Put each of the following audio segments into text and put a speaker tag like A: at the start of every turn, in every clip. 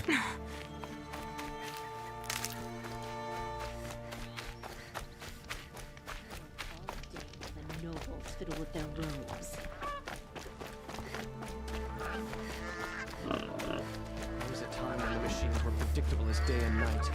A: The nobles fiddle with their robes.
B: There was a time when the machines were predictable as day and night.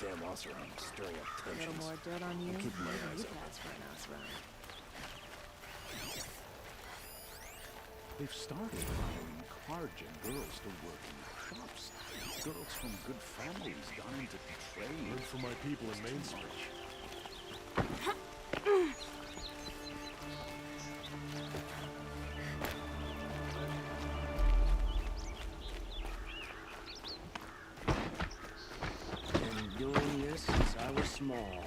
B: Damn Oseram stirring up
A: A
B: tensions.
A: little more dirt on you.
B: Keep my eyes
A: You
B: open.
A: pass for an Oseram.
C: They've started hiring Kharjan girls to work in the shops. Girls from good families gone into trade.
D: Good for my people in Main Street.
E: Been doing this since I was small.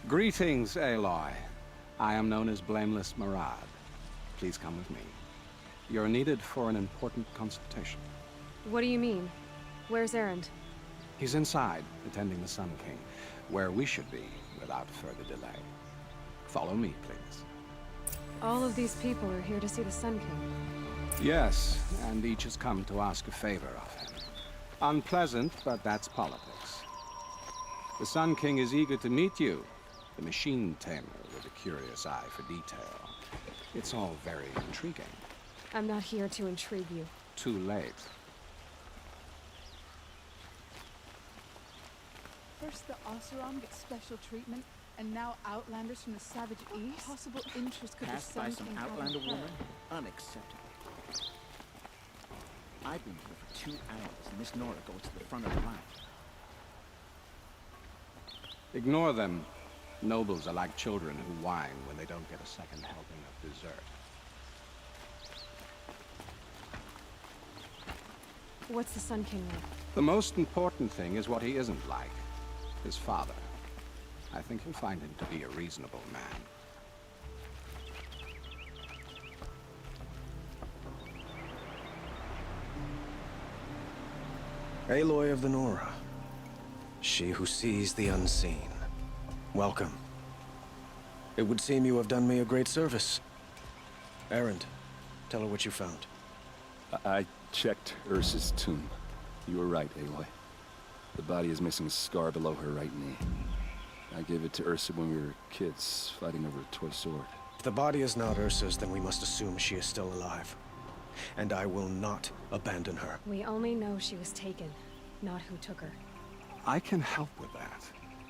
F: Greetings, Aloy. I am known as Blameless Murad. Please come with me. You're needed for an important consultation.
G: What do you mean? Where's Erend?
F: He's inside, attending the Sun King, where we should be without further delay. Follow me, please.
G: All of these people are here to see the Sun King.
F: Yes, and each has come to ask a favor of him. Unpleasant, but that's politics. The Sun King is eager to meet you, the machine tamer with a curious eye for detail. It's all very intriguing.
G: I'm not here to intrigue you.
F: Too late.
H: First the Oseram get special treatment, and now Outlanders from the Savage East? What possible interest could
E: Passed
H: the
E: by
H: Sun
E: some
H: King have in
E: Outlander
H: her?
E: woman? Unacceptable. I've been here for 2 hours, and Miss Nora goes to the front of the line.
F: Ignore them. Nobles are like children who whine when they don't get a second helping of dessert.
G: What's the Sun King like?
F: The most important thing is what he isn't like. His father. I think you'll find him to be a reasonable man.
B: Aloy of the Nora. She who sees the unseen. Welcome. It would seem you have done me a great service. Erend, tell her what you found.
D: I checked Ursa's tomb. You were right, Aloy. The body is missing a scar below her right knee. I gave it to Ursa when we were kids, fighting over a toy sword.
B: If the body is not Ursa's, then we must assume she is still alive. And I will not abandon her.
G: We only know she was taken, not who took her.
F: I can help with that.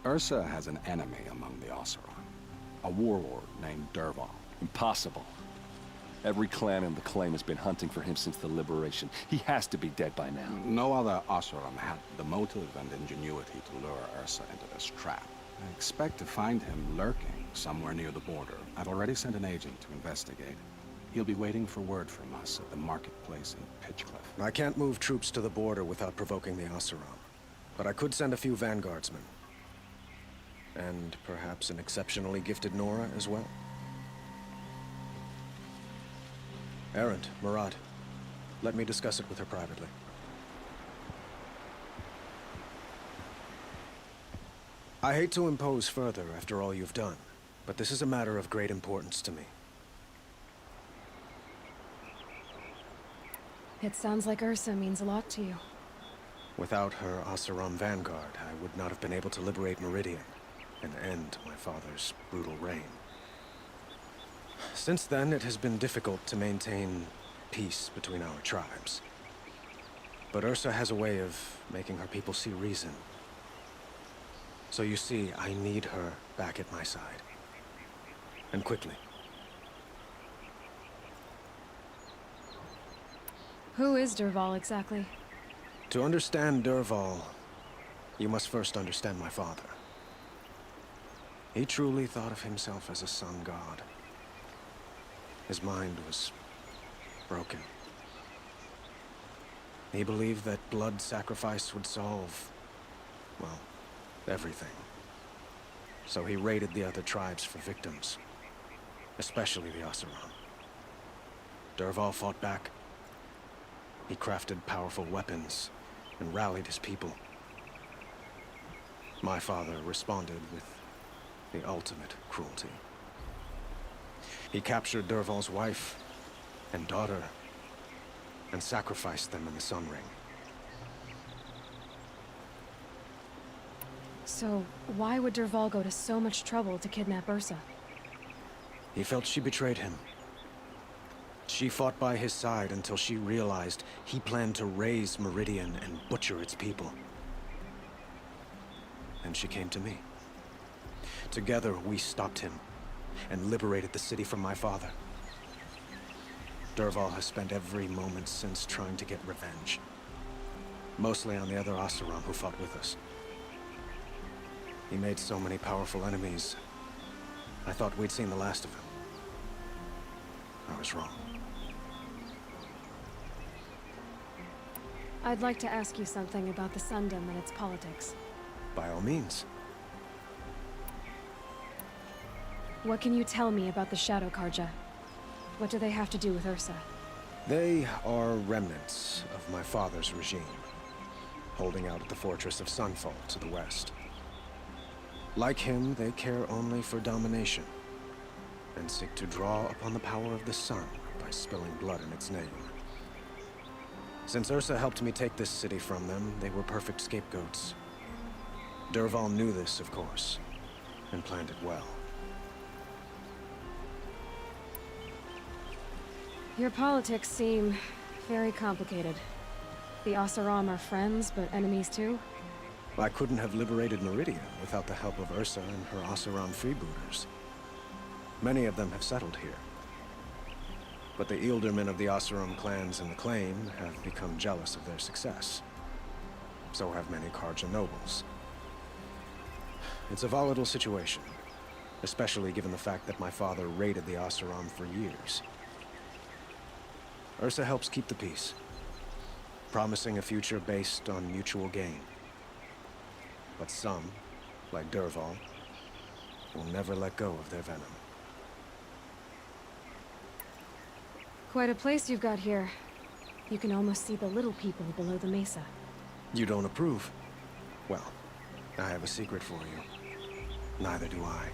F: Ursa has an enemy among the Oseram. A warlord named Dervahl.
D: Impossible. Every clan in the claim has been hunting for him since the liberation. He has to be dead by now.
F: No other Oseram had the motive and ingenuity to lure Ursa into this trap. I expect to find him lurking somewhere near the border. I've already sent an agent to investigate. He'll be waiting for word from us at the marketplace in Pitchcliff.
B: I can't move troops to the border without provoking the Oseram. But I could send a few vanguardsmen. And perhaps an exceptionally gifted Nora as well. Erend, Murad, let me discuss it with her privately. I hate to impose further after all you've done, but this is a matter of great importance to me.
G: It sounds like Ursa means a lot to you.
B: Without her Oseram vanguard, I would not have been able to liberate Meridian and end my father's brutal reign. Since then, it has been difficult to maintain peace between our tribes. But Ursa has a way of making her people see reason. So you see, I need her back at my side. And quickly.
G: Who is Derval exactly?
B: To understand Derval, you must first understand my father. He truly thought of himself as a sun god. His mind was broken. He believed that blood sacrifice would solve, well, everything. So he raided the other tribes for victims, especially the Oseram. Derval fought back. He crafted powerful weapons and rallied his people. My father responded with the ultimate cruelty. He captured Derval's wife and daughter and sacrificed them in the Sun Ring.
G: So, why would Derval go to so much trouble to kidnap Ursa?
B: He felt she betrayed him. She fought by his side until she realized he planned to raise Meridian and butcher its people. And she came to me. Together, we stopped him and liberated the city from my father. Derval has spent every moment since trying to get revenge. Mostly on the other Oseram who fought with us. He made so many powerful enemies. I thought we'd seen the last of him. I was wrong.
G: I'd like to ask you something about the Sundom and its politics.
B: By all means.
G: What can you tell me about the Shadow Karja? What do they have to do with Ursa?
B: They are remnants of my father's regime, holding out at the fortress of Sunfall to the west. Like him, they care only for domination, and seek to draw upon the power of the sun by spilling blood in its name. Since Ursa helped me take this city from them, they were perfect scapegoats. Derval knew this, of course, and planned it well.
G: Your politics seem very complicated. The Oseram are friends, but enemies too?
B: I couldn't have liberated Meridian without the help of Ursa and her Oseram freebooters. Many of them have settled here. But the Ealdormen of the Oseram clans in the Claim have become jealous of their success. So have many Karja nobles. It's a volatile situation, especially given the fact that my father raided the Oseram for years. Ursa helps keep the peace, promising a future based on mutual gain. But some, like Derval, will never let go of their venom.
G: Quite a place you've got here. You can almost see the little people below the mesa.
B: You don't approve? Well, I have a secret for you. Neither do I.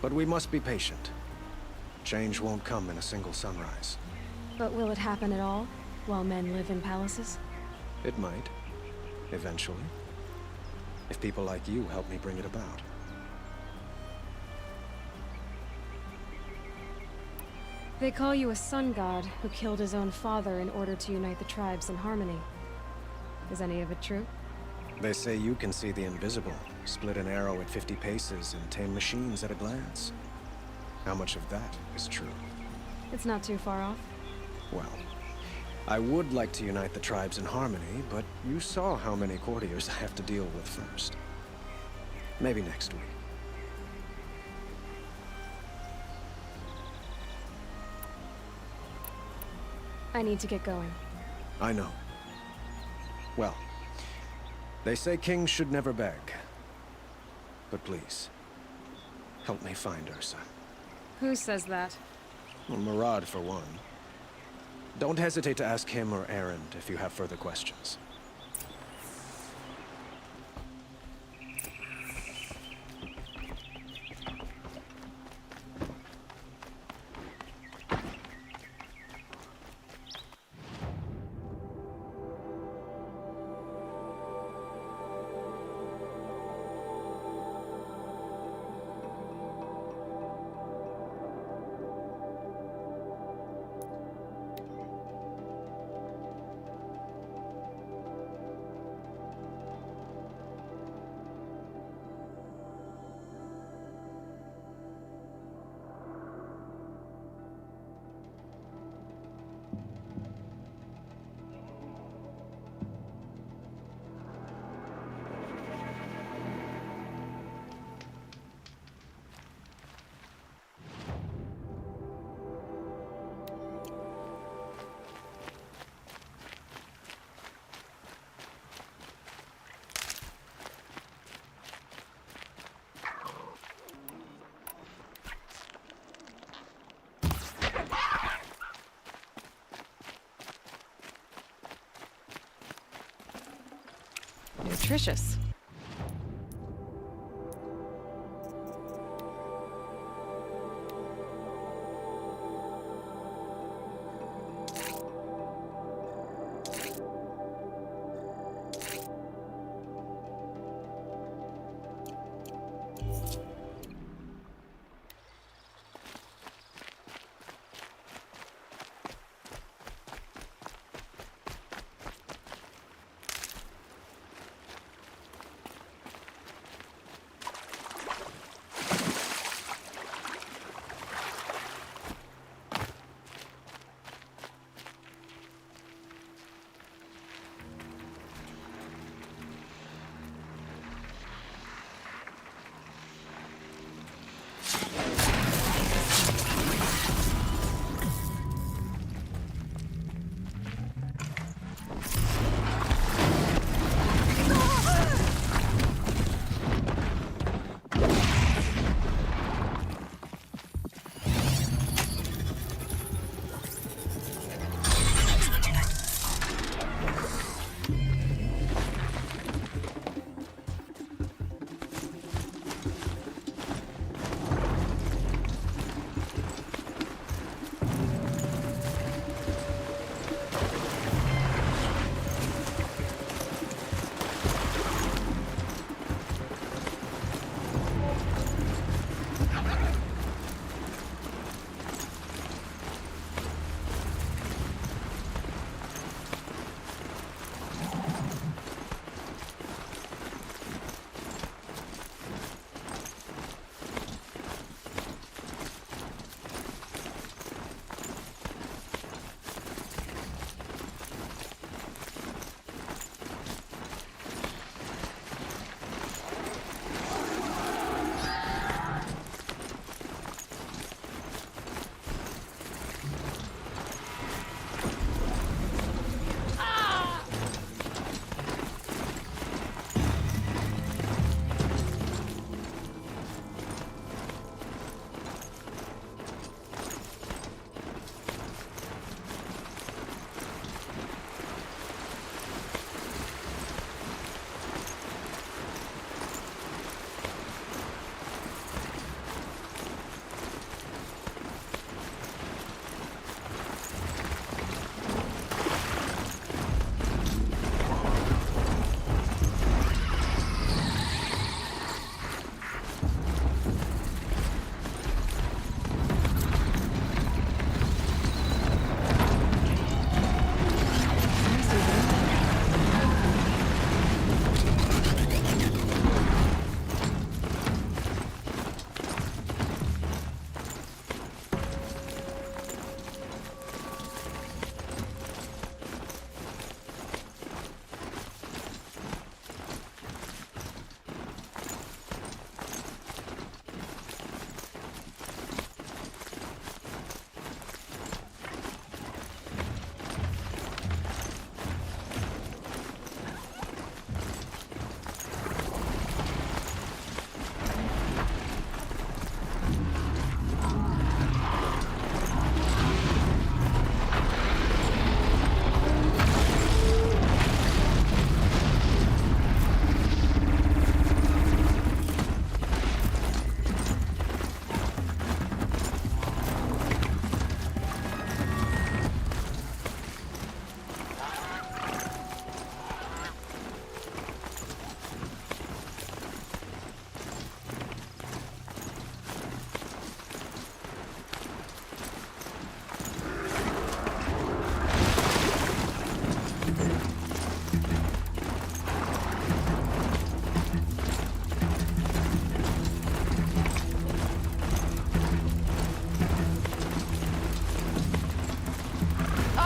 B: But we must be patient. Change won't come in a single sunrise.
G: But will it happen at all, while men live in palaces?
B: It might. Eventually. If people like you help me bring it about.
G: They call you a sun god who killed his own father in order to unite the tribes in harmony. Is any of it true?
B: They say you can see the invisible, split an arrow at 50 paces, and tame machines at a glance. How much of that is true?
G: It's not too far off.
B: Well, I would like to unite the tribes in harmony, but you saw how many courtiers I have to deal with first. Maybe next week.
G: I need to get going.
B: I know. Well, they say kings should never beg. But please, help me find Ursa.
G: Who says that?
B: Well, Murad, for one. Don't hesitate to ask him or Erend if you have further questions.
G: Nutritious.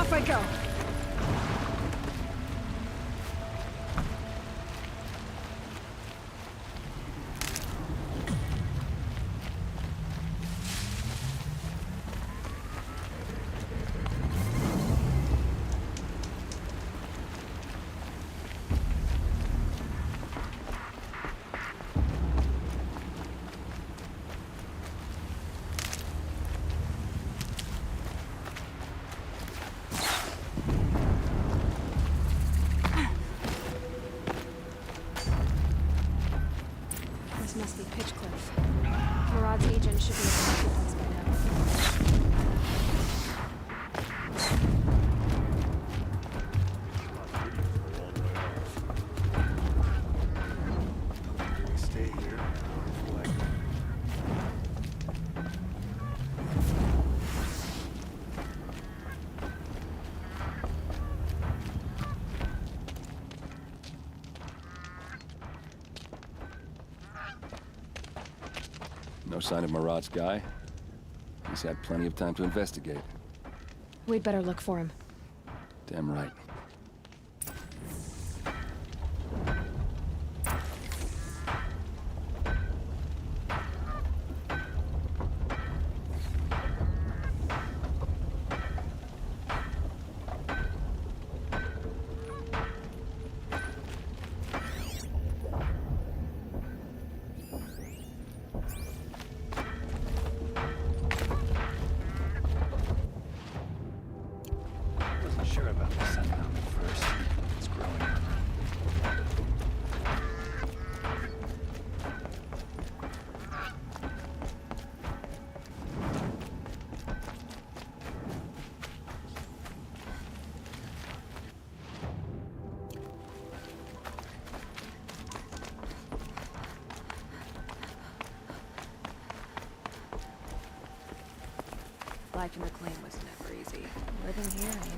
G: Off I go.
D: No sign of Marad's guy? He's had plenty of time to investigate.
G: We'd better look for him.
D: Damn right.
C: Wasn't sure about the sundown at first. It's growing on me.
A: Life in the claim was never easy. Living here, neither.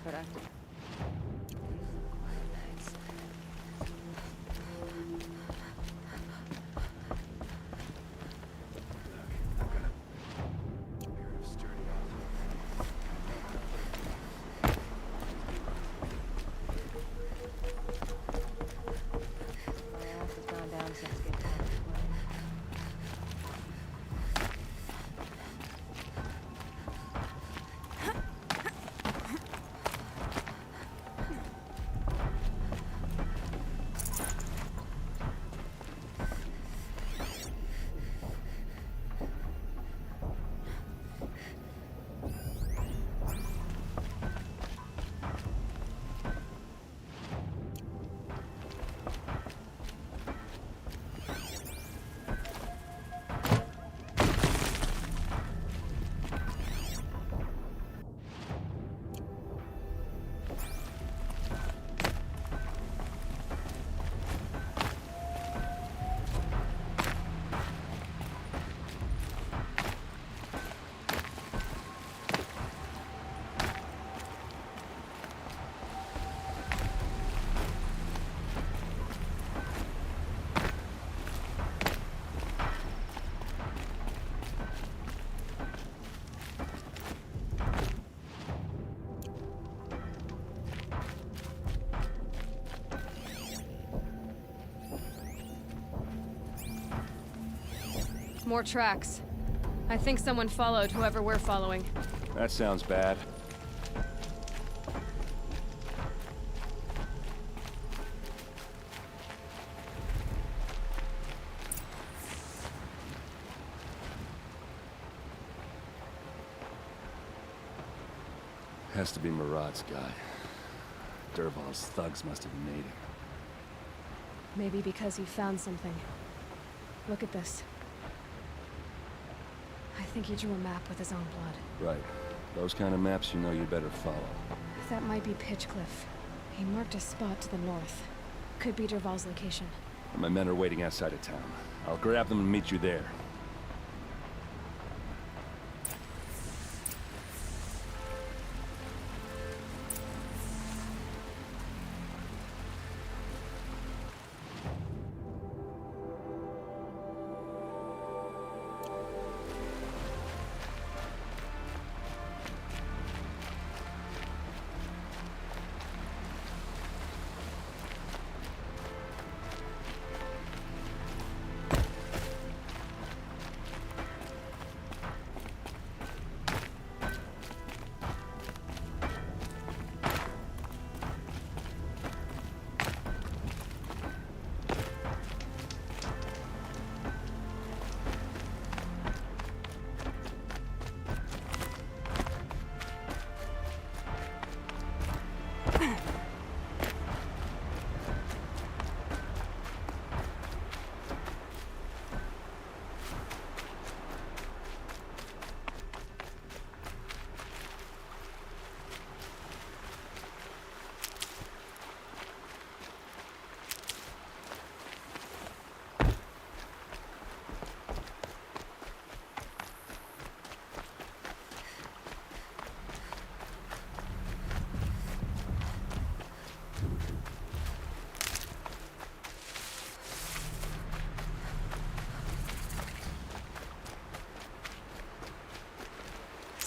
A: Productive. Quite nice.
C: I've got a pair of sturdy arms.
A: My ass has gone down since getting out of the plane.
G: More tracks. I think someone followed whoever we're following.
D: That sounds bad. Has to be Marad's guy. Dervahl's thugs must have made him.
G: Maybe because he found something. Look at this. I think he drew a map with his own blood.
D: Right. Those kind of maps you know you better follow.
G: That might be Pitchcliff. He marked a spot to the north. Could be Dervahl's location.
D: My men are waiting outside of town. I'll grab them and meet you there.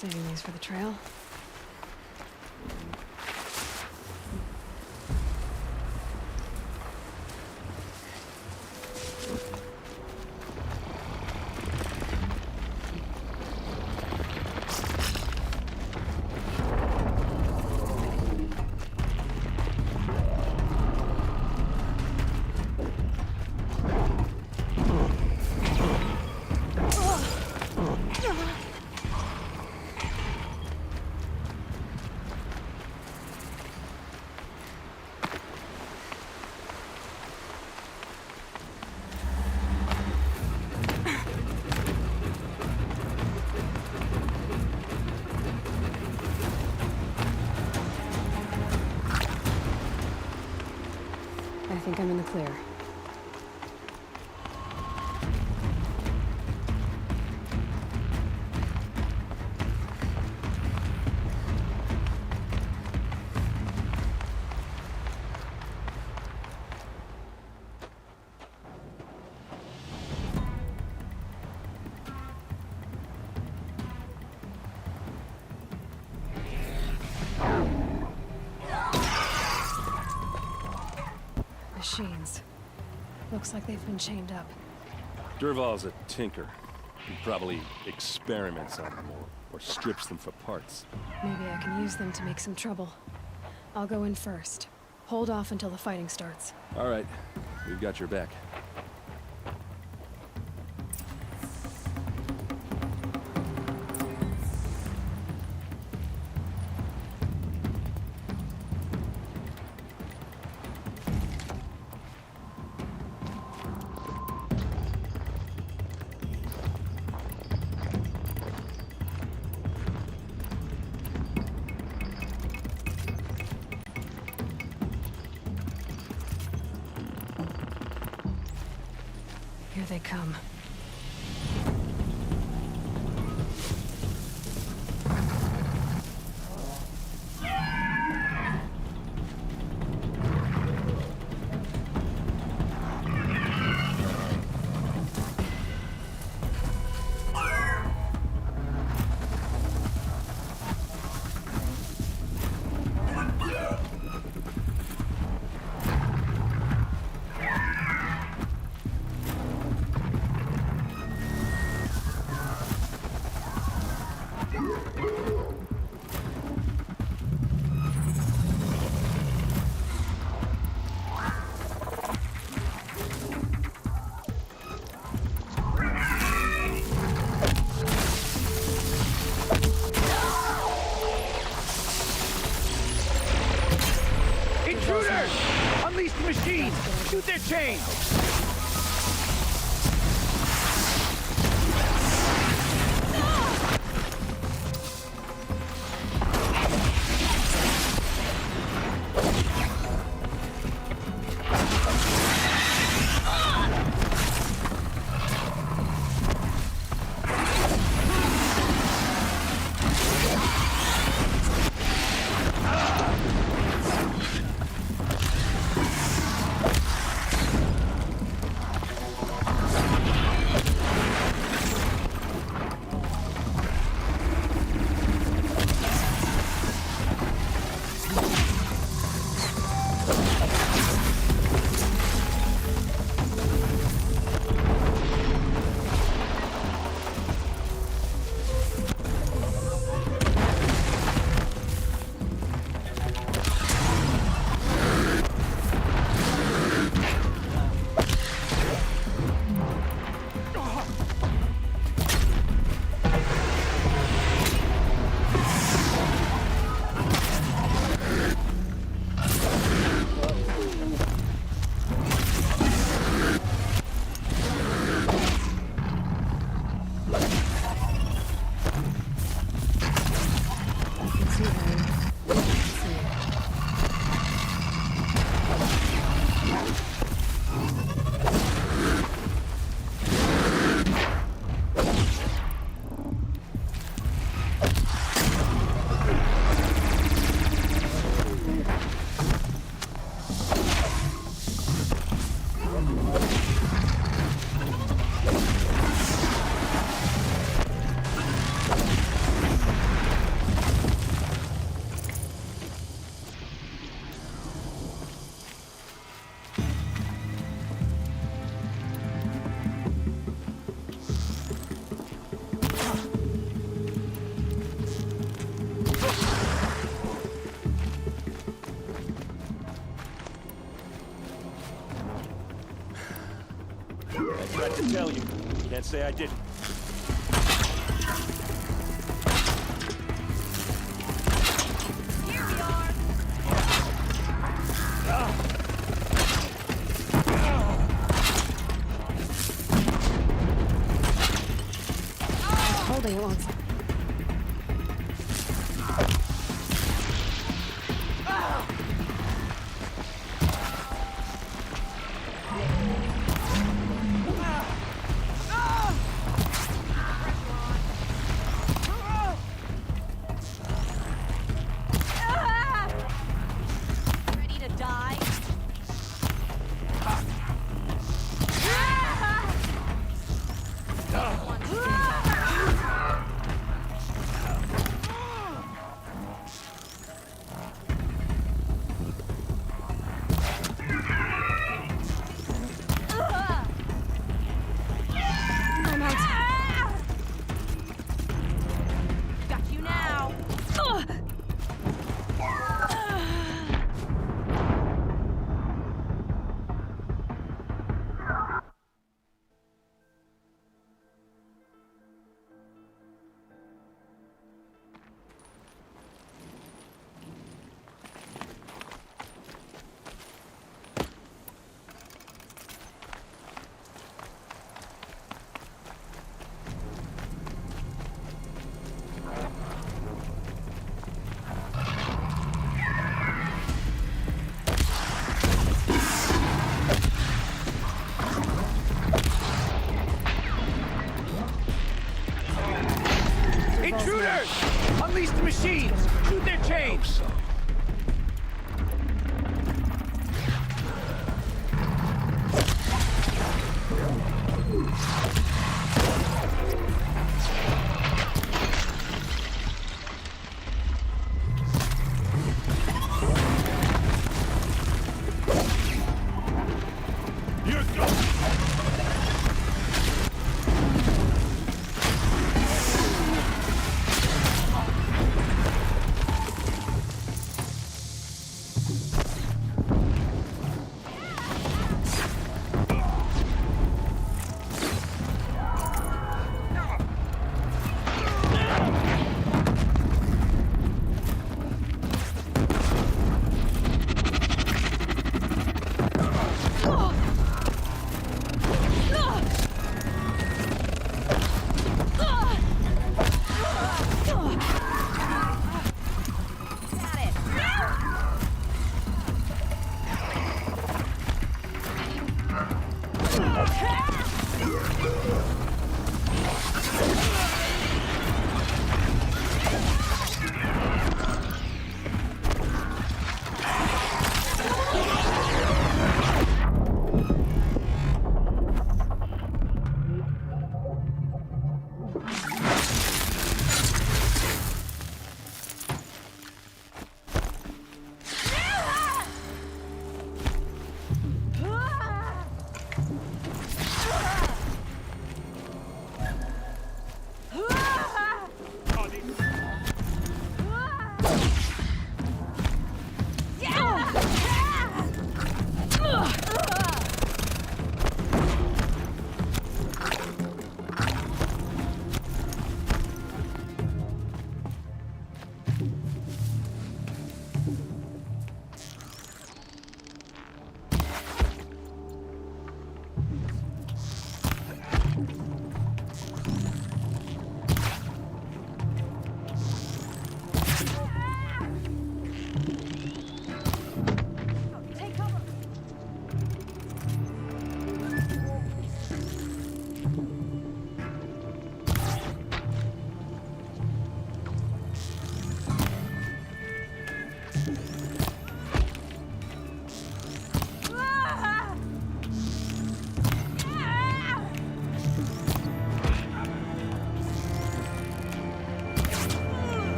G: Saving these for the trail. I think I'm in the clear. Machines. Looks like they've been chained up.
D: Durval's a tinker. He probably experiments on them or strips them for parts.
G: Maybe I can use them to make some trouble. I'll go in first. Hold off until the fighting starts.
D: All right, we've got your back.
G: Here they come.
E: Intruders! Unleash the machine! Shoot their chains!
I: I tried to tell you. Can't say I didn't.
A: Here we are.
G: Holding it won't.
A: Ready to die?
G: I'm out.
A: Got you now.
E: Intruders! Unleash the machines! Shoot their chains!
I: You're gone!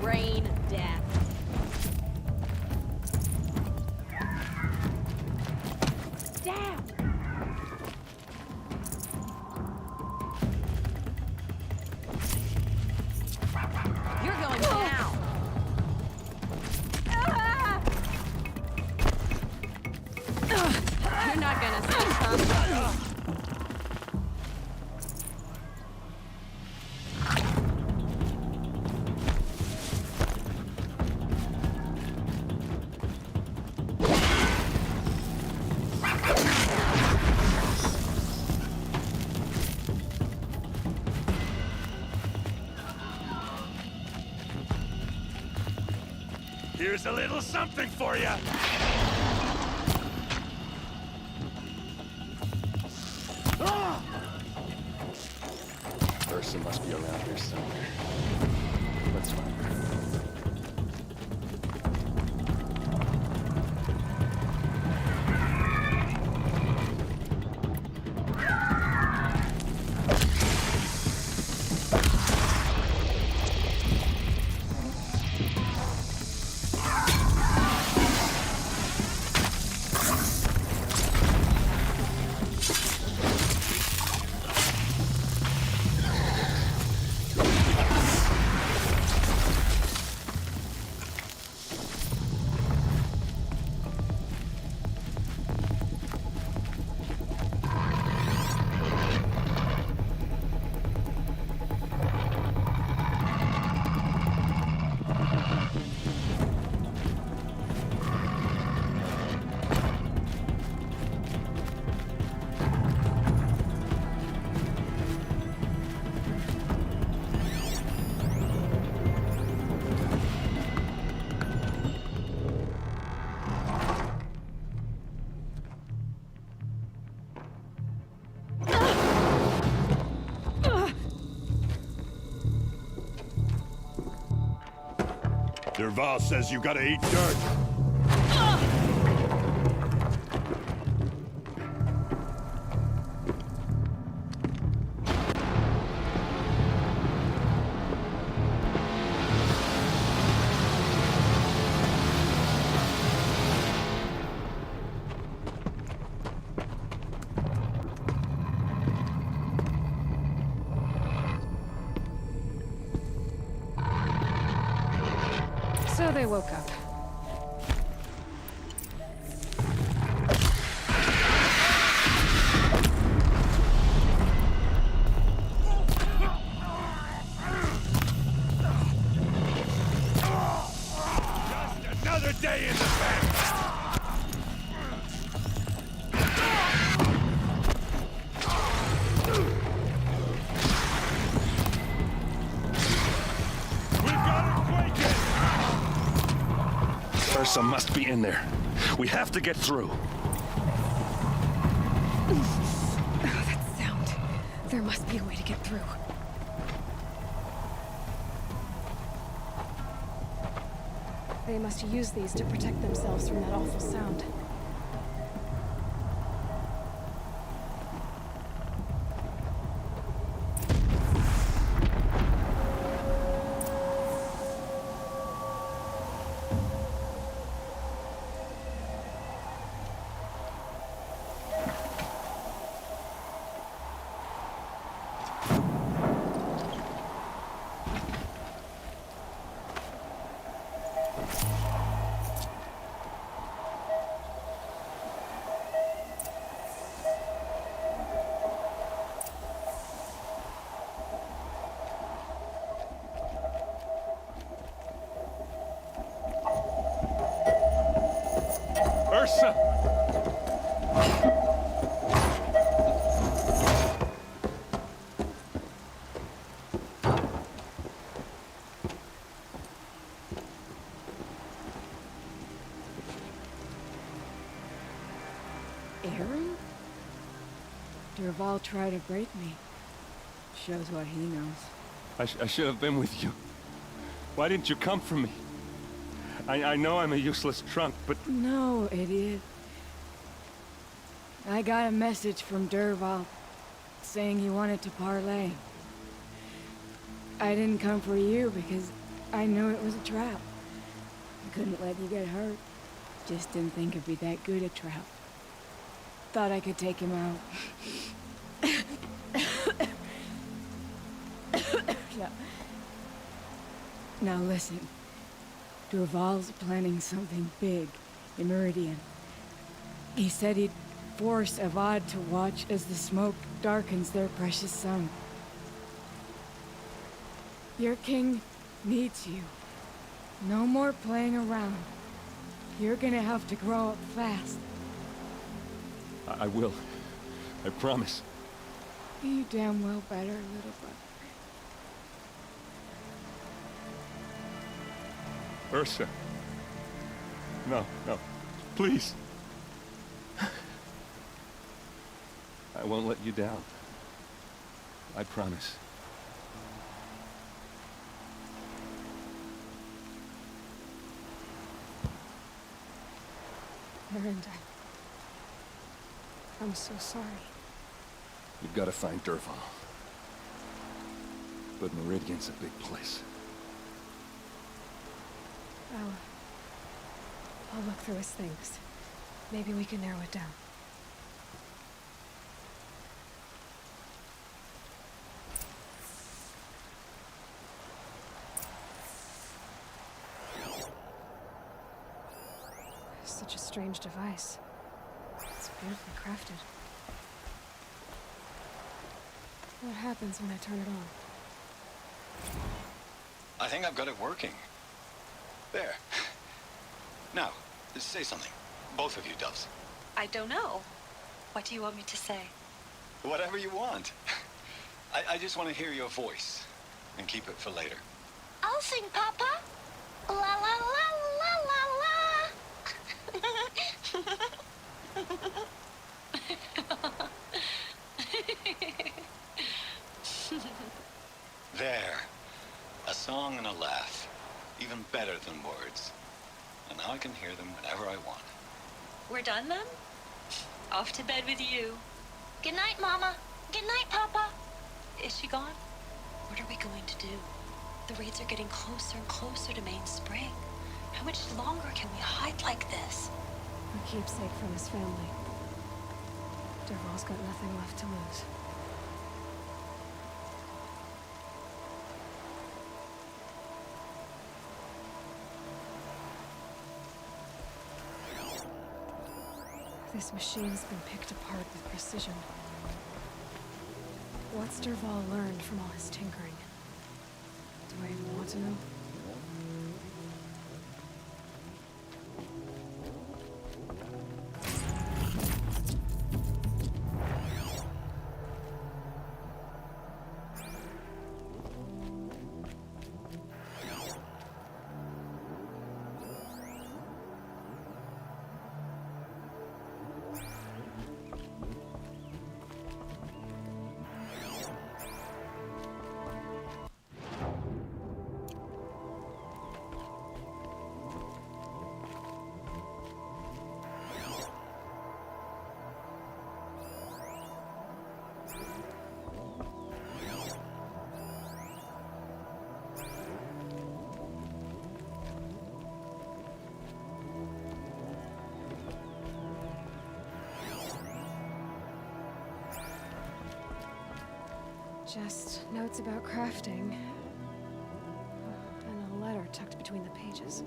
A: Brain death. Damn! You're going down. You're not gonna see something.
I: Here's a little something for you.
D: Ursa must be around here somewhere. Let's find her.
I: Derval says you gotta eat dirt.
G: So they woke up.
I: Just another day in the bank. We've got it quaking.
D: Ursa must be in there. We have to get through.
G: Oh, that sound. There must be a way to get through. They must use these to protect themselves from that awful sound.
D: Ursa!
J: Aaron? Durval tried to break me. Shows what he knows.
D: I should have been with you. Why didn't you come for me? I know I'm a useless trunk, but...
J: No, idiot. I got a message from Durval saying he wanted to parlay. I didn't come for you because I knew it was a trap. I couldn't let you get hurt. Just didn't think it'd be that good a trap. Thought I could take him out. Yeah. Now listen. Durval's planning something big in Meridian. He said he'd force Avad to watch as the smoke darkens their precious sun. Your king needs you. No more playing around. You're gonna have to grow up fast.
D: I will. I promise.
J: You damn well better, little brother.
D: Ursa. No, no. Please. I won't let you down. I promise.
G: Miranda, I'm so sorry.
D: You've got to find Durval. But Meridian's a big place.
G: I'll look through his things. Maybe we can narrow it down. Such a strange device. It's beautifully crafted. What happens when I turn it on?
K: I think I've got it working. There. Now, say something. Both of you, Doves.
A: I don't know. What do you want me to say?
K: Whatever you want. I just want to hear your voice. And keep it for later.
L: I'll sing, Papa. La la la la la la.
K: There. A song and a laugh. Even better than words. And now I can hear them whenever I want.
A: We're done then? Off to bed with you.
L: Good night, Mama. Good night, Papa.
A: Is she gone? What are we going to do? The raids are getting closer and closer to Main Spring. How much longer can we hide like this?
G: A keepsake from his family. Durval's got nothing left to lose. This machine's been picked apart with precision. What's Durval learned from all his tinkering? Do I even want to know? Just notes about crafting. And a letter tucked between the pages.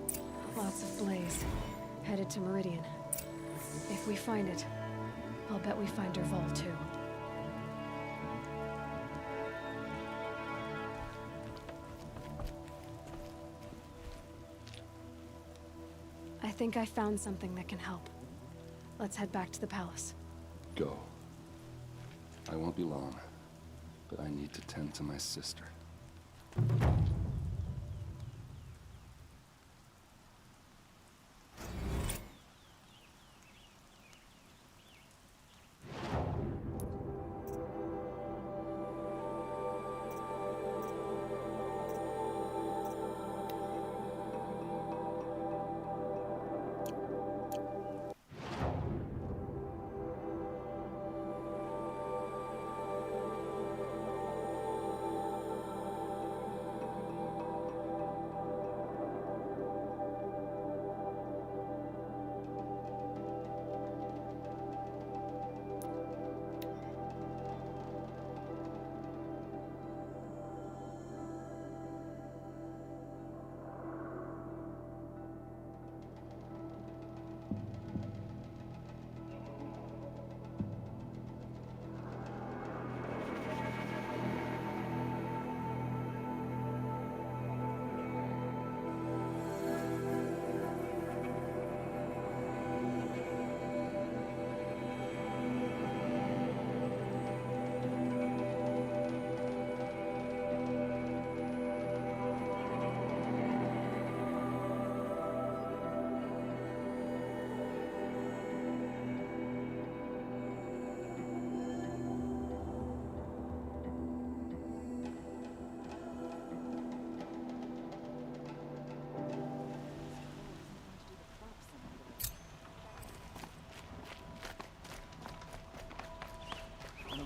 G: Lots of blaze. Headed to Meridian. If we find it, I'll bet we find Durval too. I think I found something that can help. Let's head back to the palace.
D: Go. I won't be long, but I need to tend to my sister.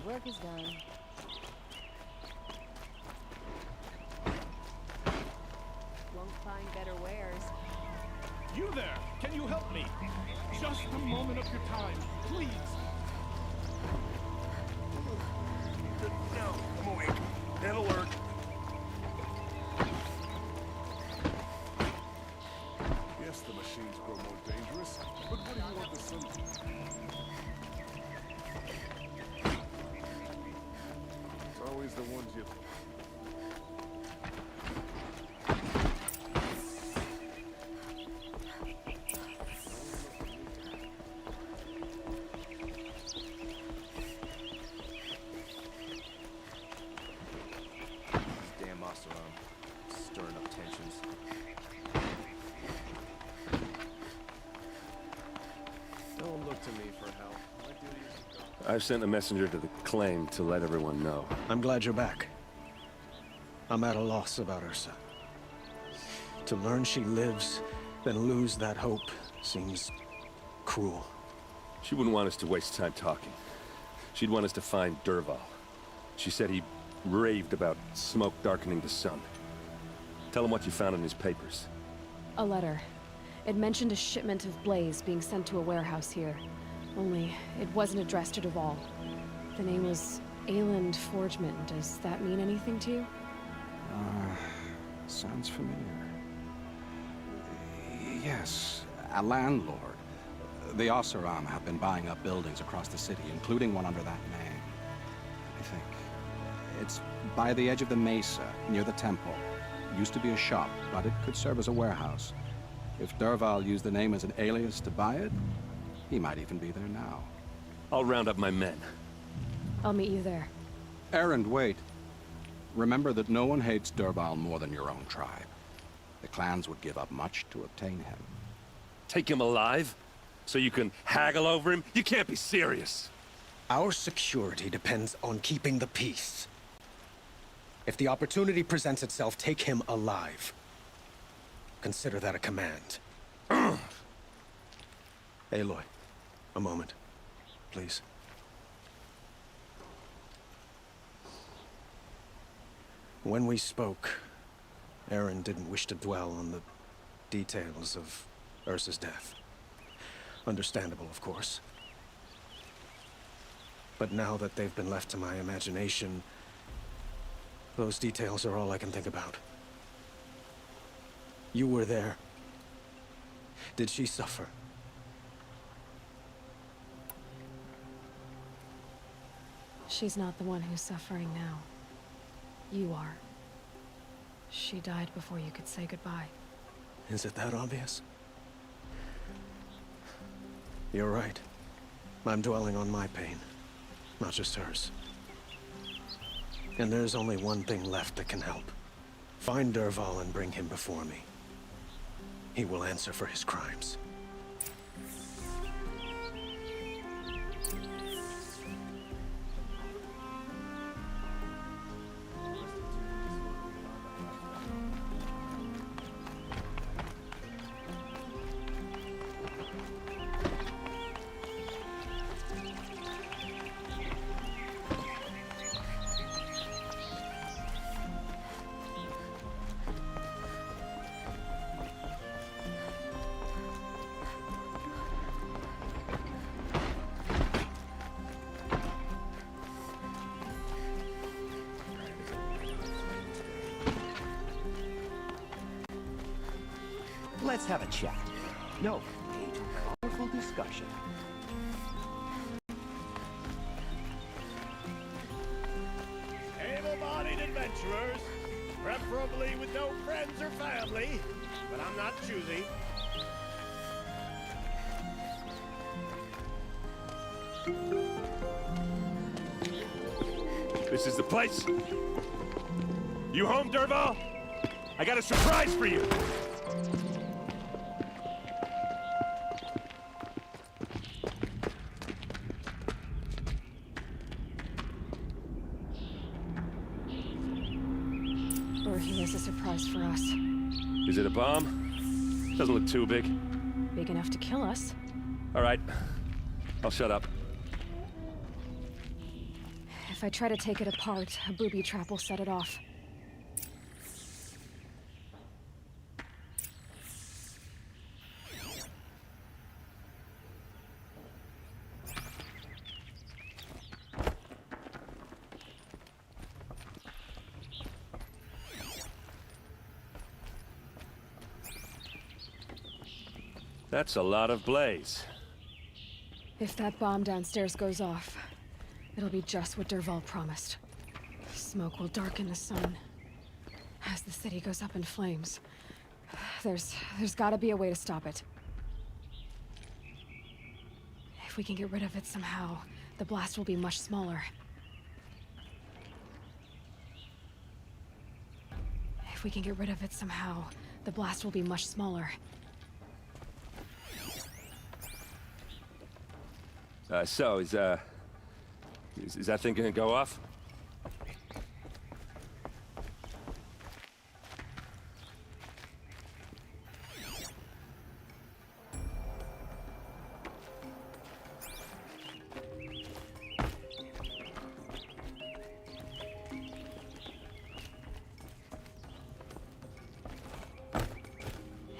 J: work is done. Won't find better wares.
I: You there! Can you help me? Just a moment of your time, please! No, I'm awake. That'll work.
C: Yes, the machines grow more dangerous, but what do you want the sun to do? It's always the ones you...
B: Damn Oseram, stirring up tensions. Don't look to me for help. My duty is to go.
D: I've sent a messenger to the claim to let everyone know.
B: I'm glad you're back. I'm at a loss about Ursa. To learn she lives, then lose that hope seems cruel.
D: She wouldn't want us to waste time talking. She'd want us to find Dervahl. She said he raved about smoke darkening the sun. Tell him what you found in his papers.
G: A letter. It mentioned a shipment of blaze being sent to a warehouse here. Only, it wasn't addressed to Dervahl. The name was Ayland Forgeman. Does that mean anything to you?
F: Sounds familiar. Yes, a landlord. The Oseram have been buying up buildings across the city, including one under that name. I think. It's by the edge of the mesa, near the temple. Used to be a shop, but it could serve as a warehouse. If Dervahl used the name as an alias to buy it, he might even be there now.
D: I'll round up my men.
G: I'll meet you there.
F: Erend, wait. Remember that no one hates Dervahl more than your own tribe. The clans would give up much to obtain him.
D: Take him alive? So you can haggle over him? You can't be serious.
B: Our security depends on keeping the peace. If the opportunity presents itself, take him alive. Consider that a command. Aloy, a moment, please. When we spoke, Erend didn't wish to dwell on the details of Ursa's death. Understandable, of course. But now that they've been left to my imagination, those details are all I can think about. You were there. Did she suffer?
G: She's not the one who's suffering now. You are. She died before you could say goodbye.
B: Is it that obvious? You're right. I'm dwelling on my pain, not just hers. And there's only one thing left that can help. Find Dervahl and bring him before me. He will answer for his crimes.
E: Let's have a chat. No, a powerful discussion.
I: Able-bodied adventurers, preferably with no friends or family, but I'm not choosy.
D: This is the place. You home, Dervahl? I got a surprise for you.
G: Or he has a surprise for us.
D: Is it a bomb? Doesn't look too big.
G: Big enough to kill us.
D: All right. I'll shut up.
G: If I try to take it apart, a booby trap will set it off.
I: That's a lot of blaze.
G: If that bomb downstairs goes off, it'll be just what Dervahl promised. Smoke will darken the sun. As the city goes up in flames, there's gotta be a way to stop it. If we can get rid of it somehow, the blast will be much smaller. If we can get rid of it somehow, the blast will be much smaller.
I: So, is that thing gonna go off?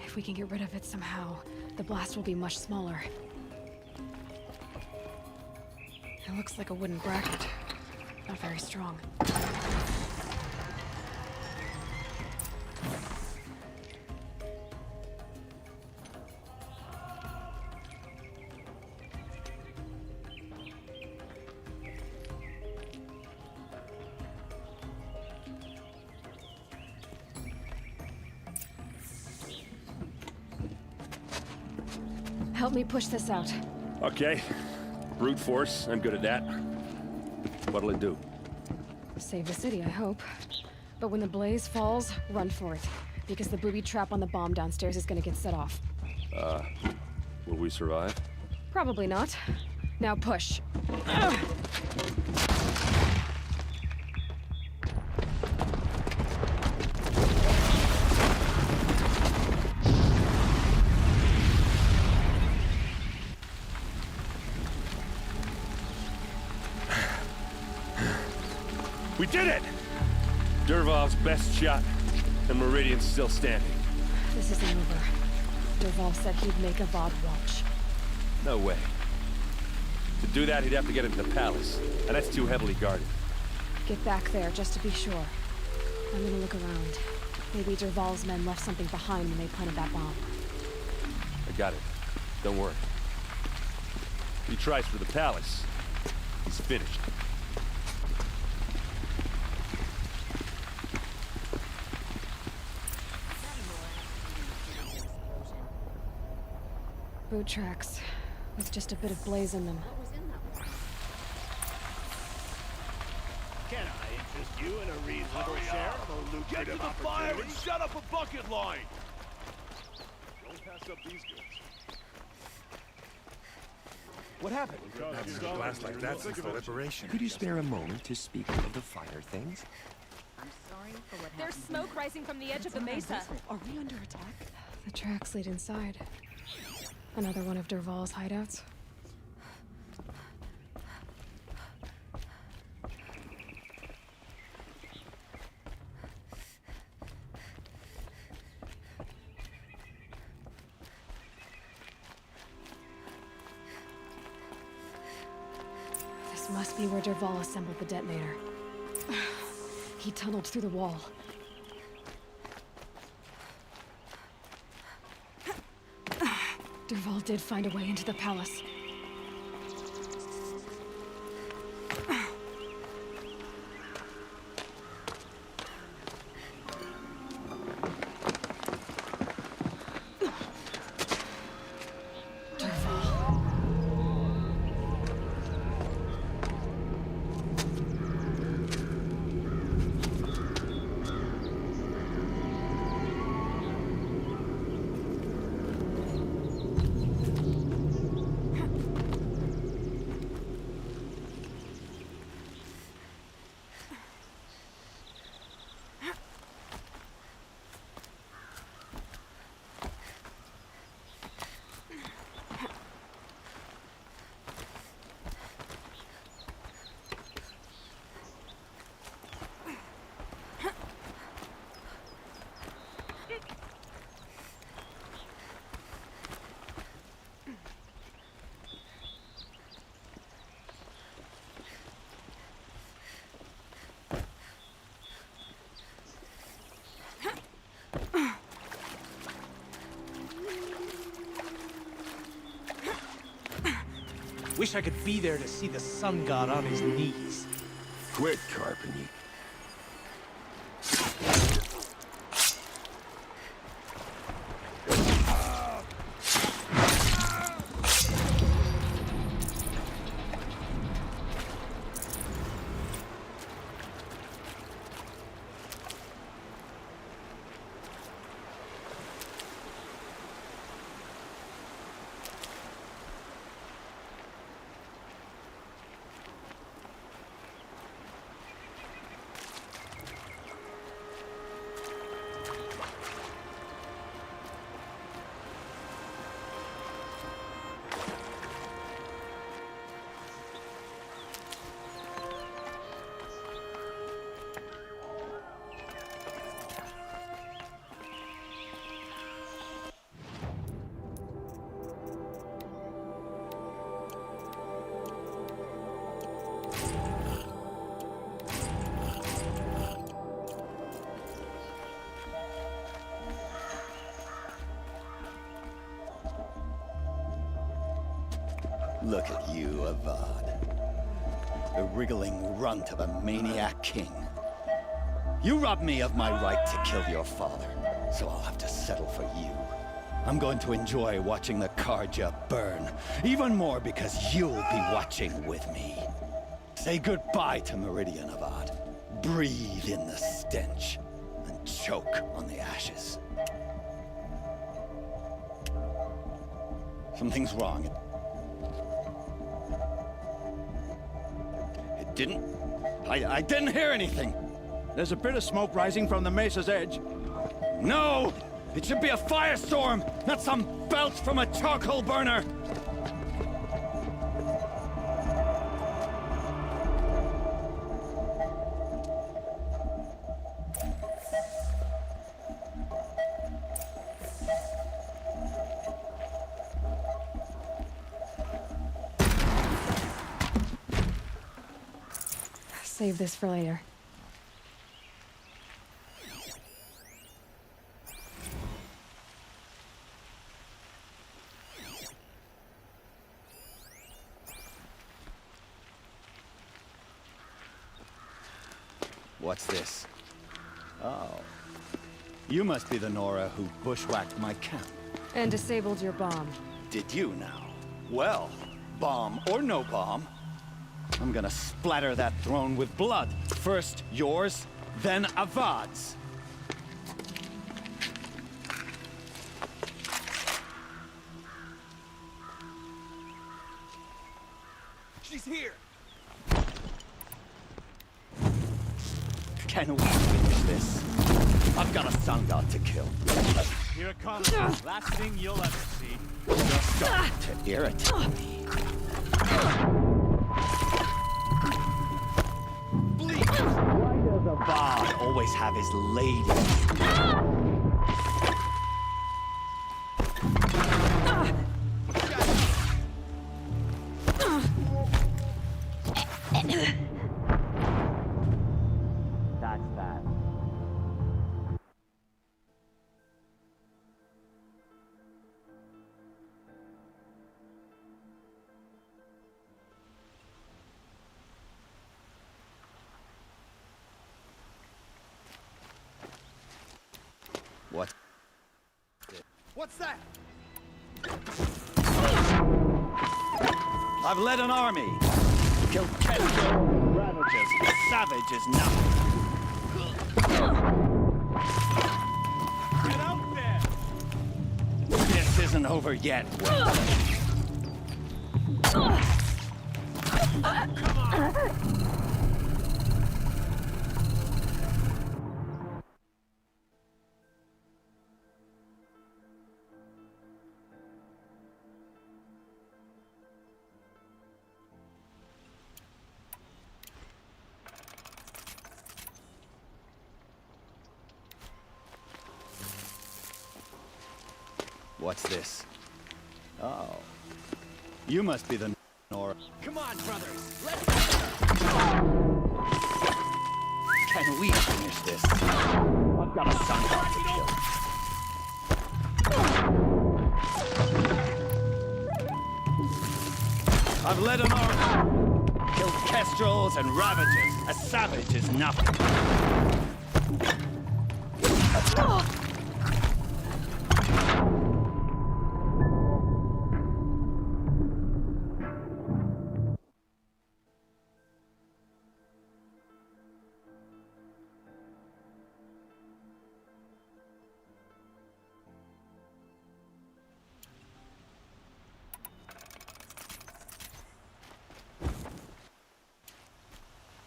G: If we can get rid of it somehow, the blast will be much smaller. It looks like a wooden bracket. Not very strong. Help me push this out.
I: Okay. Brute force, I'm good at that. What'll it do?
G: Save the city, I hope. But when the blaze falls, run for it. Because the booby trap on the bomb downstairs is gonna get set off.
I: Will we survive?
G: Probably not. Now push.
I: We did it! Dervahl's best shot, and Meridian's still standing.
G: This isn't over. Dervahl said he'd make a VII watch.
I: No way. To do that, he'd have to get into the palace, and that's too heavily guarded.
G: Get back there, just to be sure. I'm gonna look around. Maybe Dervahl's men left something behind when they planted that bomb.
I: I got it. Don't worry. If he tries for the palace, he's finished.
G: Boot tracks, with just a bit of blaze in them.
I: Can I interest you in a reasonable share of a lucrative opportunity?
C: And shut up a bucket line! Don't pass up these goods.
E: What happened?
C: Having a blast like that since the liberation.
E: Could you spare a moment to speak of the fire things?
M: There's smoke rising from the edge of the mesa.
H: Are we under attack?
G: The tracks lead inside. Another one of Dervahl's hideouts. This must be where Dervahl assembled the detonator. He tunneled through the wall. Dervahl did find a way into the palace.
N: Wish I could be there to see the sun god on his knees.
D: Quit carping you.
K: Look at you, Avad. The wriggling runt of a maniac king. You robbed me of my right to kill your father, so I'll have to settle for you. I'm going to enjoy watching the Karja burn, even more because you'll be watching with me. Say goodbye to Meridian, Avad. Breathe in the stench, and choke on the ashes. Something's wrong. It didn't... I didn't hear anything.
C: There's a bit of smoke rising from the mesa's edge.
K: No! It should be a firestorm, not some belch from a charcoal burner!
G: Save this for later.
K: What's this? Oh. You must be the Nora who bushwhacked my camp.
G: And disabled your bomb.
K: Did you now? Well, bomb or no bomb, I'm gonna splatter that throne with blood. First yours, then Avad's.
N: She's here!
K: Can we finish this? I've got a sun god to kill.
I: Here it comes. Last thing you'll ever see.
K: You're starting to irritate me. Please! Why does Avad always have his lady? That's that. What?
N: What's that?
K: I've led an army. Killed 10 girls, ravagers, savages, nothing.
I: Get out there!
K: This isn't over yet.
I: Come on!
K: What's this? Oh. You must be the Nora.
N: Come on, brothers. Let's
K: Can we finish this? I've got a son to kill. I've led an army. Killed kestrels and ravagers. A savage is nothing.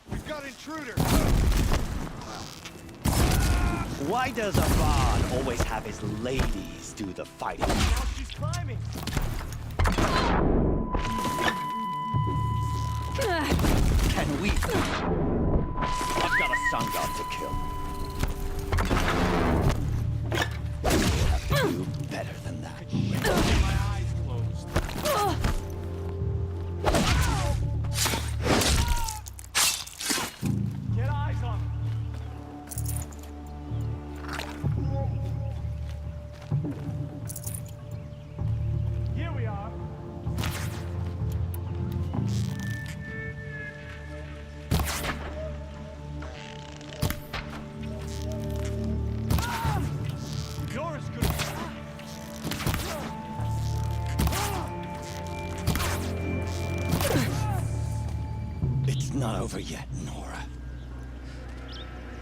N: We've got intruders!
K: Why does a bard always have his ladies do the fighting?
N: Now she's climbing!
K: Can we? I've got a sun god to kill. We'll have to do better than that.
N: My eyes closed. Get eyes on them! Here we are. You're as good as
K: It's not over yet, Nora.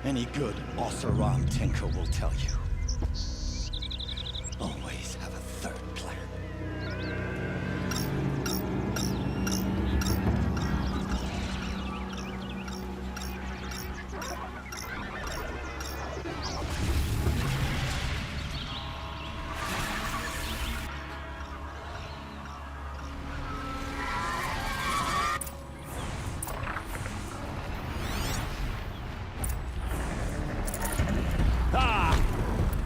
K: Any good Oseram tinker will tell you. Always have a third plan.
N: Ah!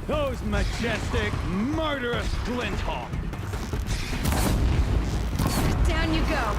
N: Those majestic, murderous Glinthawk!
G: Down you go.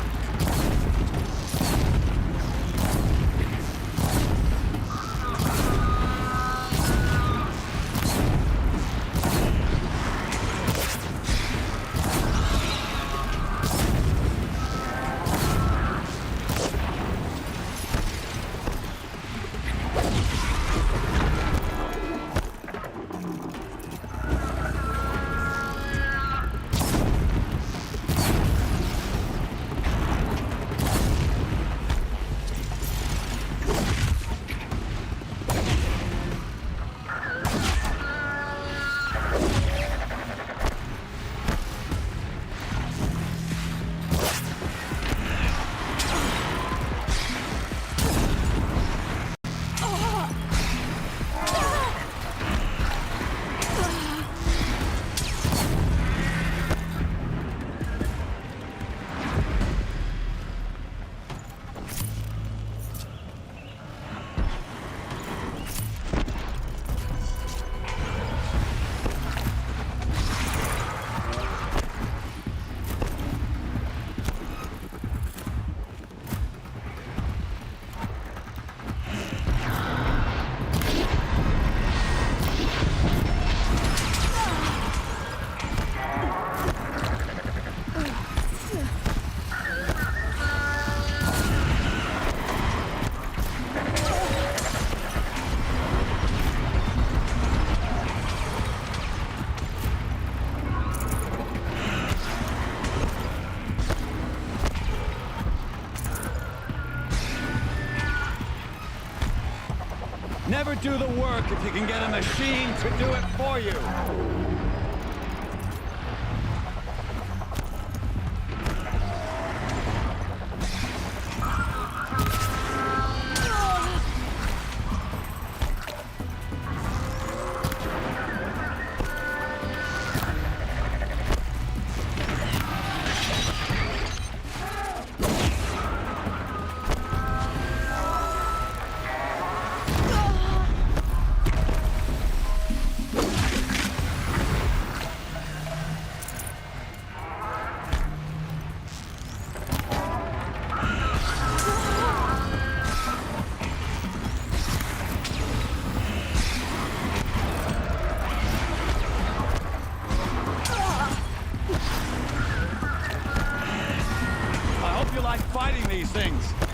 K: Never do the work if you can get a machine to do it for you.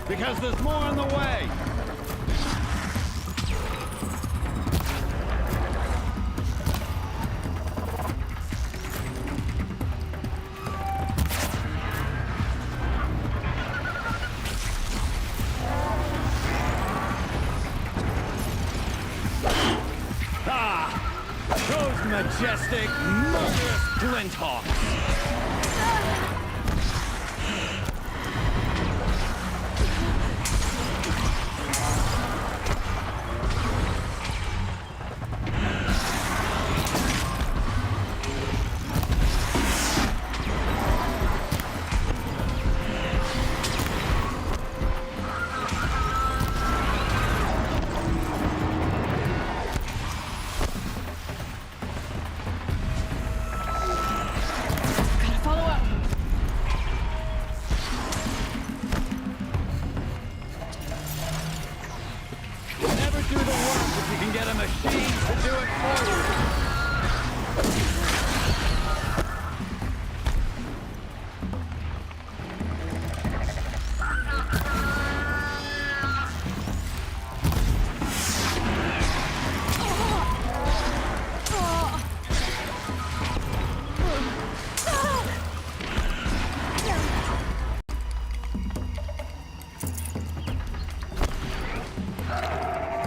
C: because there's more on the way! Those majestic, murderous glinthawks! Get a machine to do it for you.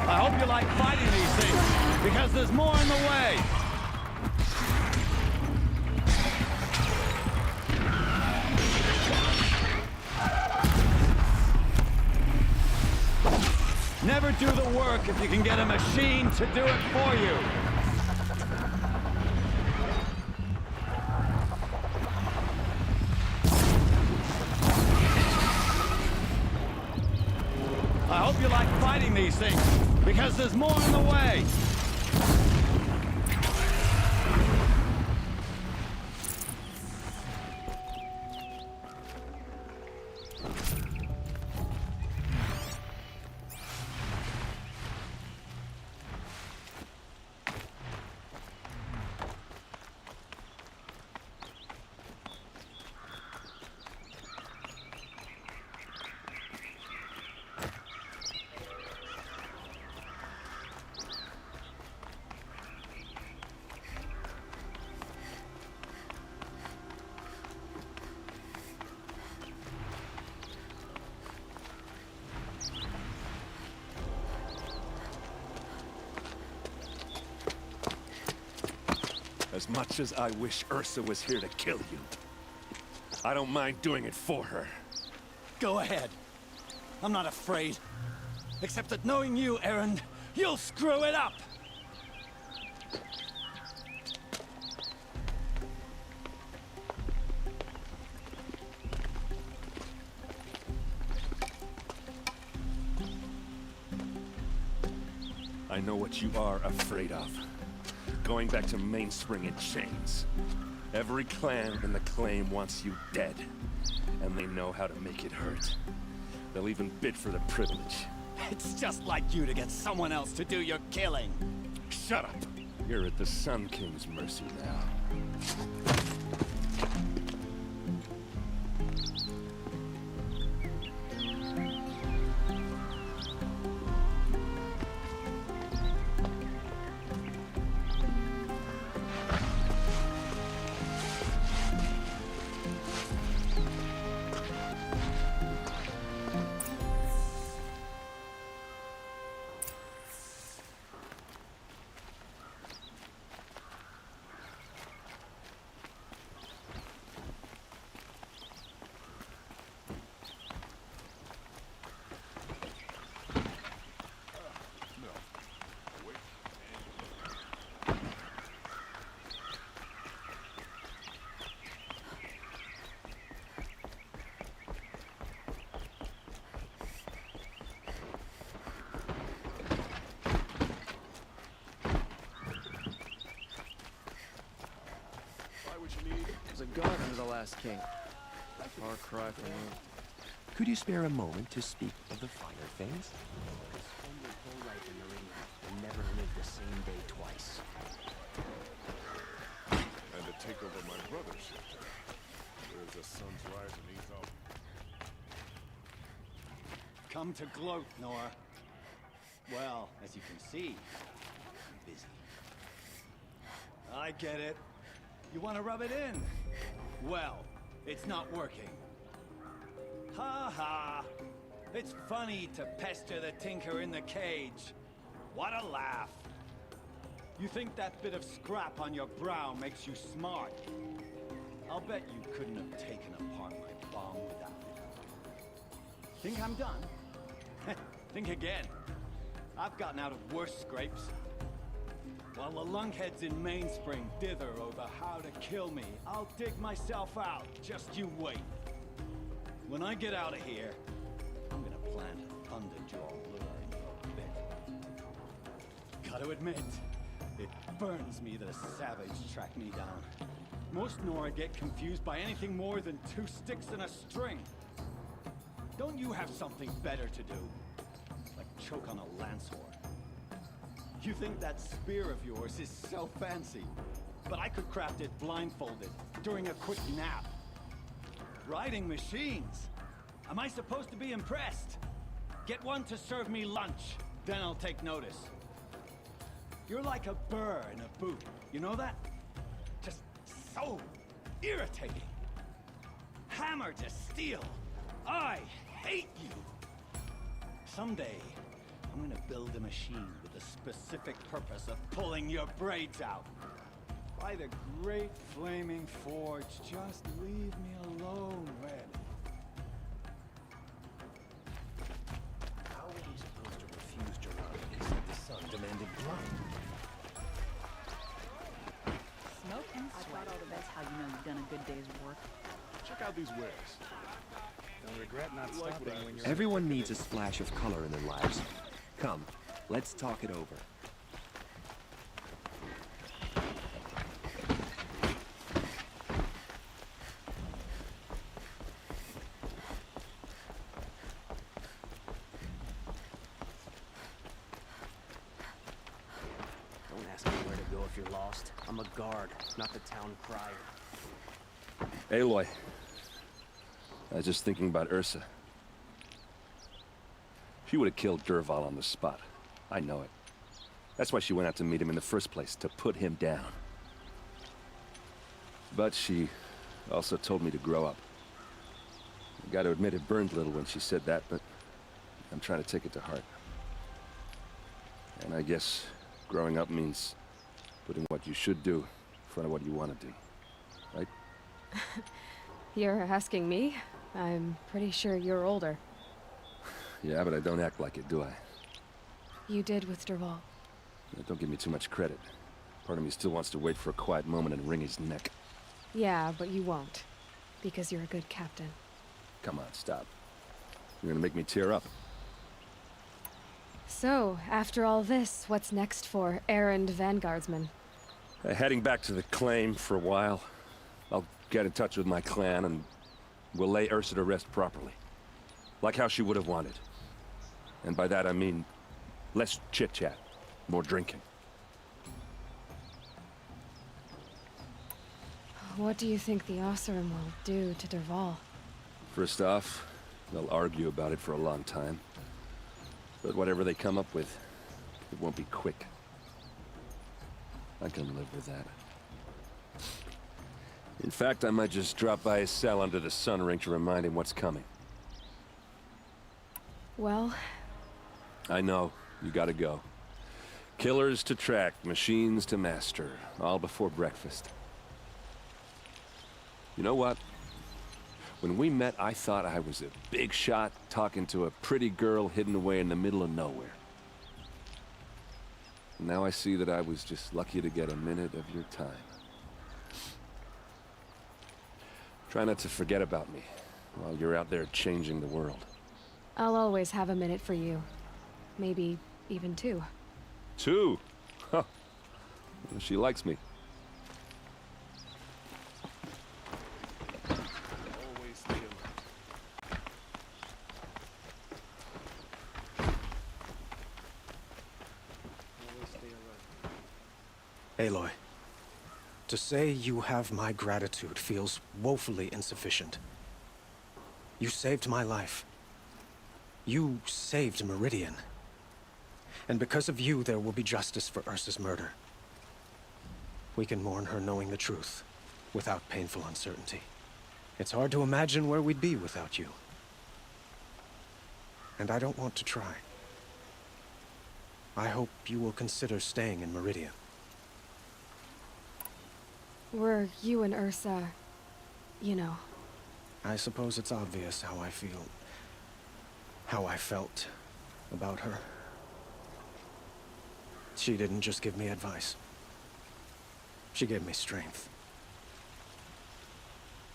C: I hope you like fighting these things, because there's more in the way! Never do the work if you can get a machine to do it for you! I hope you like fighting these things, because there's more in the way!
I: As much as I wish Ursa was here to kill you, I don't mind doing it for her.
K: Go ahead. I'm not afraid. Except that knowing you, Aaron, you'll screw it up!
I: I know what you are afraid of. Going back to Mainspring in chains. Every clan in the claim wants you dead. And they know how to make it hurt. They'll even bid for the privilege.
K: It's just like you to get someone else to do your killing.
I: Shut up! You're at the Sun King's mercy now.
O: Was a guard under the last king. Far cry from home.
E: Could you spare a moment to speak of the finer things?
P: Spend your whole life in Meridian and never live the same day twice.
Q: And to take over my brother's ship. There's the sun's rise and he's out.
K: come to gloat, Nora. Well, as you can see, I'm busy. I get it. You want to rub it in? Well, it's not working. Ha ha! It's funny to pester the tinker in the cage. What a laugh. You think that bit of scrap on your brow makes you smart? I'll bet you couldn't have taken apart my bomb without it. Think I'm done? Think again. I've gotten out of worse scrapes. While the lunkheads in Mainspring dither over how to kill me, I'll dig myself out. Just you wait. When I get out of here, I'm gonna plant a Thunderjaw lure in your bed. Gotta admit, it burns me that a savage tracked me down. Most Nora get confused by anything more than 2 sticks and a string. Don't you have something better to do? Like choke on a lancehorn. You think that spear of yours is so fancy, but I could craft it blindfolded during a quick nap. Riding machines? Am I supposed to be impressed? Get one to serve me lunch, then I'll take notice. You're like a burr in a boot, you know that? Just so irritating. Hammer to steel. I hate you. Someday, I'm gonna build a machine with the specific purpose of pulling your braids out. By the great flaming forge, just leave me alone, Red.
B: How were we supposed to refuse Gerard except the son demanded blood?
R: Smoke and sweat. That's how you know you've done a good day's work.
Q: Check out these wares.
N: Don't regret not stopping when you're...
E: Everyone needs a splash of color in their lives. Come, let's talk it over.
P: Don't ask me where to go if you're lost. I'm a guard, not the town crier.
D: Aloy. I was just thinking about Ursa. She would have killed Dervahl on the spot. I know it. That's why she went out to meet him in the first place, to put him down. But she also told me to grow up. I gotta admit it burned a little when she said that, but I'm trying to take it to heart. And I guess growing up means putting what you should do in front of what you want to do. Right?
G: You're asking me? I'm pretty sure you're older.
D: Yeah, but I don't act like it, do I?
G: You did with Dervahl.
D: Yeah, don't give me too much credit. Part of me still wants to wait for a quiet moment and wring his neck.
G: Yeah, but you won't. Because you're a good captain.
D: Come on, stop. You're gonna make me tear up.
G: So, after all this, what's next for errand vanguardsman?
D: Heading back to the claim for a while. I'll get in touch with my clan and we'll lay Ursa to rest properly. Like how she would have wanted. And by that I mean less chit-chat, more drinking.
G: What do you think the Oseram will do to Dervahl?
D: First off, they'll argue about it for a long time. But whatever they come up with, it won't be quick. I can live with that. In fact, I might just drop by his cell under the sun ring to remind him what's coming.
G: Well...
D: I know. You gotta go. Killers to track, machines to master. All before breakfast. You know what? When we met, I thought I was a big shot talking to a pretty girl hidden away in the middle of nowhere. Now I see that I was just lucky to get a minute of your time. Try not to forget about me while you're out there changing the world.
G: I'll always have a minute for you. Maybe even 2.
D: 2? Huh. She likes me.
Q: Always stay alert.
N: Always stay alert.
B: Aloy, to say you have my gratitude feels woefully insufficient. You saved my life. You saved Meridian. And because of you, there will be justice for Ursa's murder. We can mourn her knowing the truth, without painful uncertainty. It's hard to imagine where we'd be without you. And I don't want to try. I hope you will consider staying in Meridian.
G: Were you and Ursa, you know...
B: I suppose it's obvious how I feel... how I felt about her. She didn't just give me advice. She gave me strength.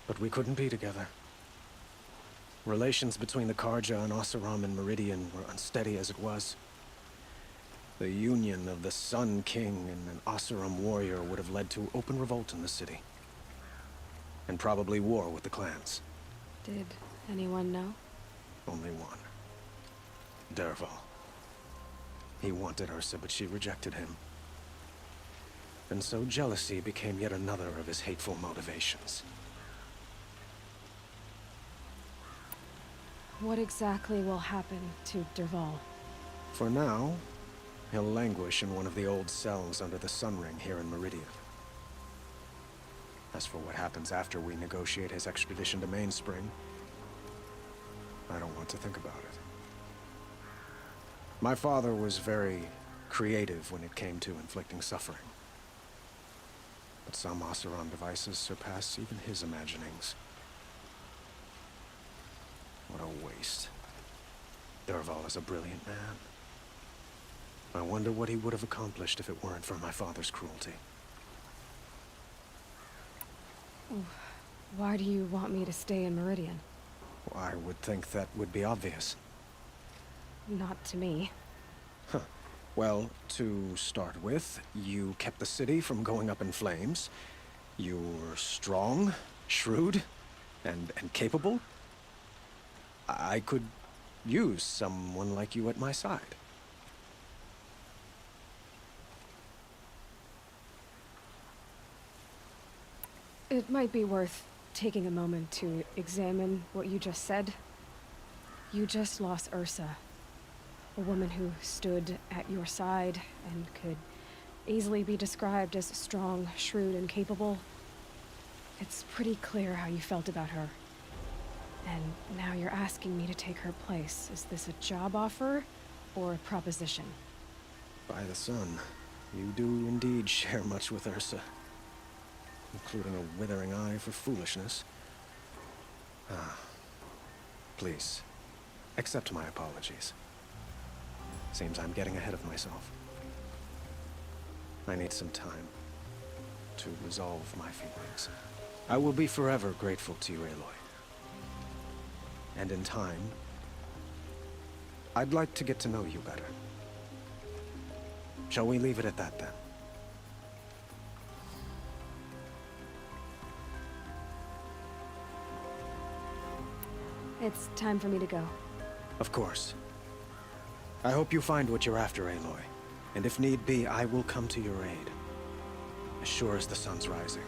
B: But we couldn't be together. Relations between the Karja and Oseram and Meridian were unsteady as it was. The union of the Sun King and an Oseram warrior would have led to open revolt in the city. And probably war with the clans.
G: Did anyone know?
B: Only one. Dervahl. He wanted Ursa, but she rejected him. And so jealousy became yet another of his hateful motivations.
G: What exactly will happen to Dervahl?
B: For now, he'll languish in one of the old cells under the Sun Ring here in Meridian. As for what happens after we negotiate his extradition to Mainspring, I don't want to think about it. My father was very creative when it came to inflicting suffering. But some Oseram devices surpass even his imaginings. What a waste. Dervahl is a brilliant man. I wonder what he would have accomplished if it weren't for my father's cruelty.
G: Why do you want me to stay in Meridian?
B: I would think that would be obvious.
G: Not to me.
B: Huh. Well, to start with, you kept the city from going up in flames. You were strong, shrewd, and capable. I could use someone like you at my side.
G: It might be worth taking a moment to examine what you just said. You just lost Ursa, a woman who stood at your side and could easily be described as strong, shrewd, and capable. It's pretty clear how you felt about her. And now you're asking me to take her place. Is this a job offer or a proposition?
B: By the sun, you do indeed share much with Ursa, including a withering eye for foolishness. Please, accept my apologies. Seems I'm getting ahead of myself. I need some time to resolve my feelings. I will be forever grateful to you, Aloy. And in time, I'd like to get to know you better. Shall we leave it at that, then?
G: It's time for me to go.
B: Of course. I hope you find what you're after, Aloy. And if need be, I will come to your aid. As sure as the sun's rising.